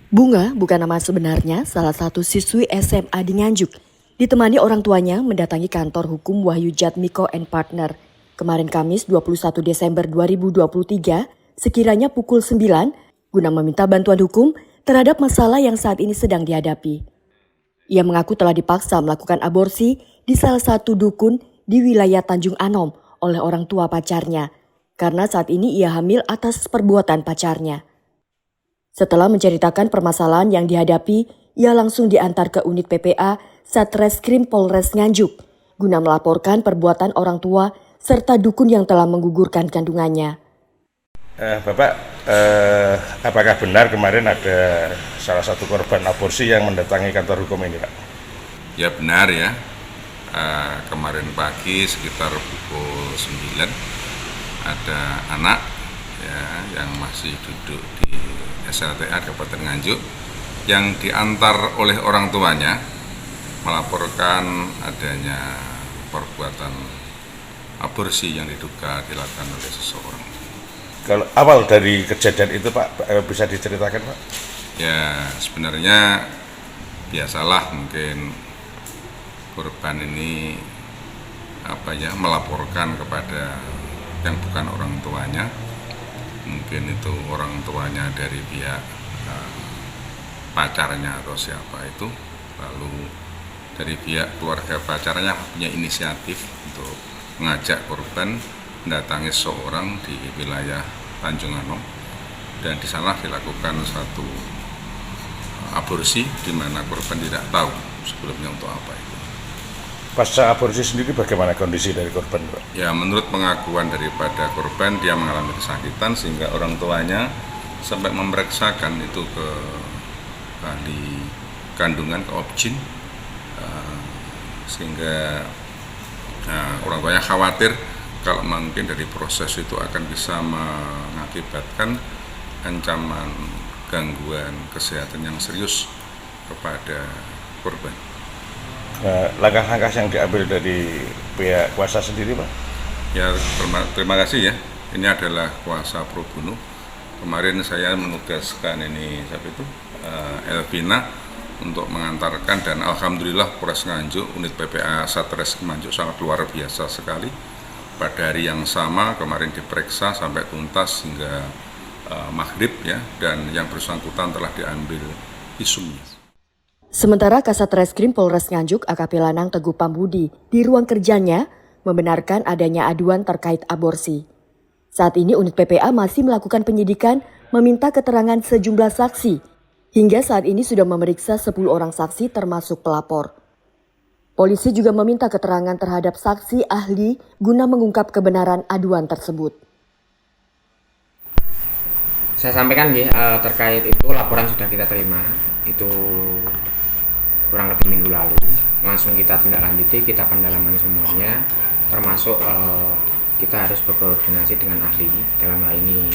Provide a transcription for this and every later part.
Bunga bukan nama sebenarnya salah satu siswi SMA di Nganjuk. Ditemani orang tuanya mendatangi kantor hukum Wahyu Jatmiko and Partner. Kemarin Kamis 21 Desember 2023, sekiranya pukul 9, guna meminta bantuan hukum terhadap masalah yang saat ini sedang dihadapi. Ia mengaku telah dipaksa melakukan aborsi di salah satu dukun di wilayah Tanjung Anom oleh orang tua pacarnya, karena saat ini ia hamil atas perbuatan pacarnya. Setelah menceritakan permasalahan yang dihadapi, ia langsung diantar ke unit PPA Satreskrim Polres Nganjuk guna melaporkan perbuatan orang tua serta dukun yang telah menggugurkan kandungannya. Bapak, apakah benar kemarin ada salah satu korban aborsi yang mendatangi kantor hukum ini, Pak? Ya benar ya, kemarin pagi sekitar pukul 9 ada anak ya, yang masih duduk di SLTA Kabupaten Nganjuk yang diantar oleh orang tuanya melaporkan adanya perbuatan aborsi yang diduga dilakukan oleh seseorang. Kalau awal dari kejadian itu, Pak, bisa diceritakan, Pak? Ya sebenarnya biasalah mungkin korban ini melaporkan kepada yang bukan orang tuanya, mungkin itu orang tuanya dari pihak pacarnya atau siapa itu, lalu dari pihak keluarga pacarnya punya inisiatif untuk mengajak korban mendatangi seorang di wilayah Tanjung Anom, dan di sana dilakukan satu aborsi di mana korban tidak tahu sebelumnya untuk apa itu. Pasca aborsi sendiri bagaimana kondisi dari korban, Pak? Ya menurut pengakuan daripada korban, dia mengalami kesakitan sehingga orang tuanya sampai memeriksakan itu ke ahli kandungan, ke obgyn, sehingga orang tuanya khawatir kalau mungkin dari proses itu akan bisa mengakibatkan ancaman gangguan kesehatan yang serius kepada korban. Langkah-langkah yang diambil dari pihak kuasa sendiri, Pak? Ya terima kasih ya, ini adalah kuasa pro bono. Kemarin saya menugaskan Elvina untuk mengantarkan, dan alhamdulillah Polres Nganjuk, unit PPA Satreskrim Nganjuk sangat luar biasa sekali. Pada hari yang sama kemarin diperiksa sampai tuntas hingga maghrib ya, dan yang bersangkutan telah diambil visumnya. Sementara Kasat Reskrim Polres Nganjuk AKP Lanang Teguh Pambudi di ruang kerjanya membenarkan adanya aduan terkait aborsi. Saat ini unit PPA masih melakukan penyidikan, meminta keterangan sejumlah saksi. Hingga saat ini sudah memeriksa 10 orang saksi termasuk pelapor. Polisi juga meminta keterangan terhadap saksi ahli guna mengungkap kebenaran aduan tersebut. Saya sampaikan terkait itu laporan sudah kita terima, itu kurang lebih minggu lalu. Langsung kita tindak lanjuti, kita pendalaman semuanya, termasuk kita harus berkoordinasi dengan ahli. Dalam hal ini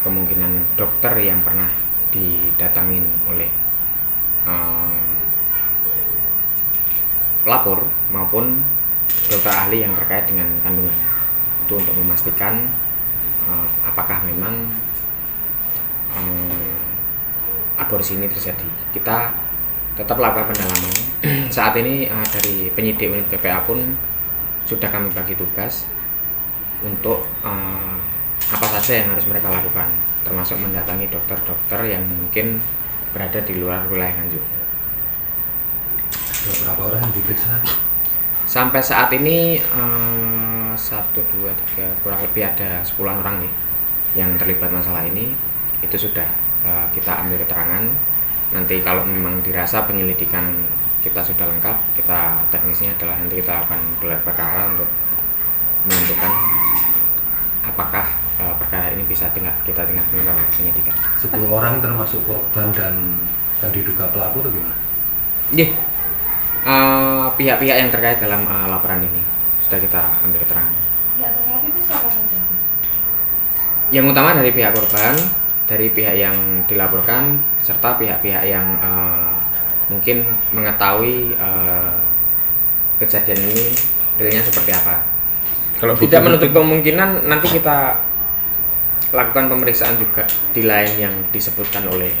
kemungkinan dokter yang pernah didatangin oleh pelapor maupun dokter ahli yang terkait dengan kandungan, itu untuk memastikan apakah memang aborsi ini terjadi. Kita tetap lakukan pendalaman. Saat ini dari penyidik unit PPA pun sudah kami bagi tugas untuk apa saja yang harus mereka lakukan, termasuk mendatangi dokter-dokter yang mungkin berada di luar wilayah Nganjuk. Berapa orang yang diperiksa? Sampai saat ini 1, 2, 3, kurang lebih ada 10-an orang yang terlibat masalah ini. Itu sudah kita ambil keterangan. Nanti kalau memang dirasa penyelidikan kita sudah lengkap, kita teknisnya adalah nanti kita akan gelar perkara untuk menentukan apakah perkara ini bisa kita tingkatkan ke penyidikan. 10 orang termasuk korban dan yang diduga pelaku atau gimana? Pihak-pihak yang terkait dalam laporan ini sudah kita ambil keterangan. Pihak terkait itu siapa saja? Yang utama dari pihak korban, dari pihak yang dilaporkan, serta pihak-pihak yang mungkin mengetahui kejadian ini realnya seperti apa. Kalau tidak menutup kemungkinan nanti kita lakukan pemeriksaan juga di lain yang disebutkan oleh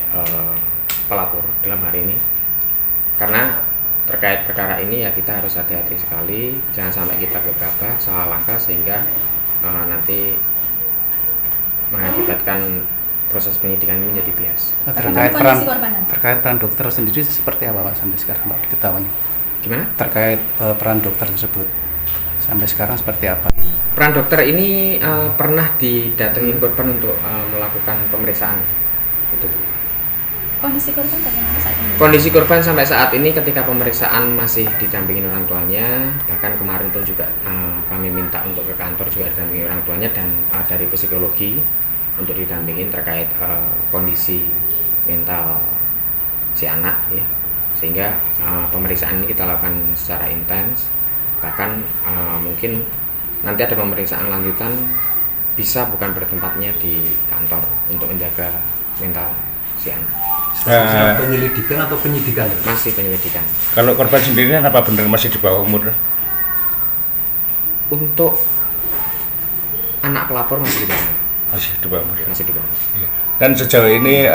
pelapor dalam hari ini. Karena terkait perkara ini ya kita harus hati-hati sekali, jangan sampai kita gegabah salah langkah sehingga nanti mengakibatkan proses penyidikan ini menjadi bias. Terkait peran dokter sendiri seperti apa Pak sampai sekarang Pak diketahui? Gimana? Terkait peran dokter tersebut sampai sekarang seperti apa? Peran dokter ini pernah didatengin korban untuk melakukan pemeriksaan. Itu. Kondisi korban bagaimana saat ini? Kondisi korban sampai saat ini ketika pemeriksaan masih didampingin orang tuanya, bahkan kemarin pun juga kami minta untuk ke kantor juga didampingi orang tuanya dan dari psikologi untuk didampingin terkait kondisi mental si anak ya, sehingga pemeriksaan ini kita lakukan secara intens, bahkan mungkin nanti ada pemeriksaan lanjutan bisa bukan bertempatnya di kantor untuk menjaga mental si anak. Penyelidikan atau penyidikan? Masih penyelidikan. Kalau korban sendiri apa benar masih di bawah umur? Untuk anak pelapor masih di bawah. Masih di bawah umur ya? Masih di bawah. Dan sejauh ini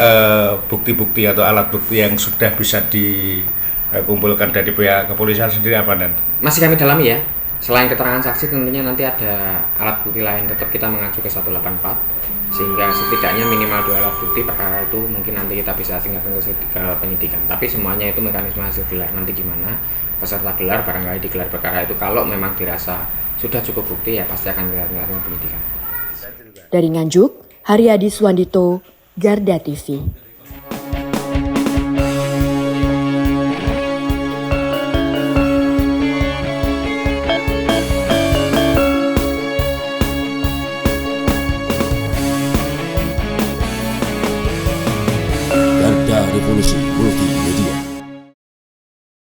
bukti-bukti atau alat bukti yang sudah bisa dikumpulkan dari pihak kepolisian sendiri apa Dan? Masih kami dalami ya. Selain keterangan saksi tentunya nanti ada alat bukti lain, tetap kita mengacu ke 184 sehingga setidaknya minimal 2 alat bukti. Perkara itu mungkin nanti kita bisa tingkatkan ke penyidikan, tapi semuanya itu mekanisme hasil gelar nanti gimana peserta gelar barangkali digelar perkara itu kalau memang dirasa sudah cukup bukti ya pasti akan dilakukan penyidikan. Dari Nganjuk, Haryadi Suwandito, Garda TV. Garda Revolusi Multimedia.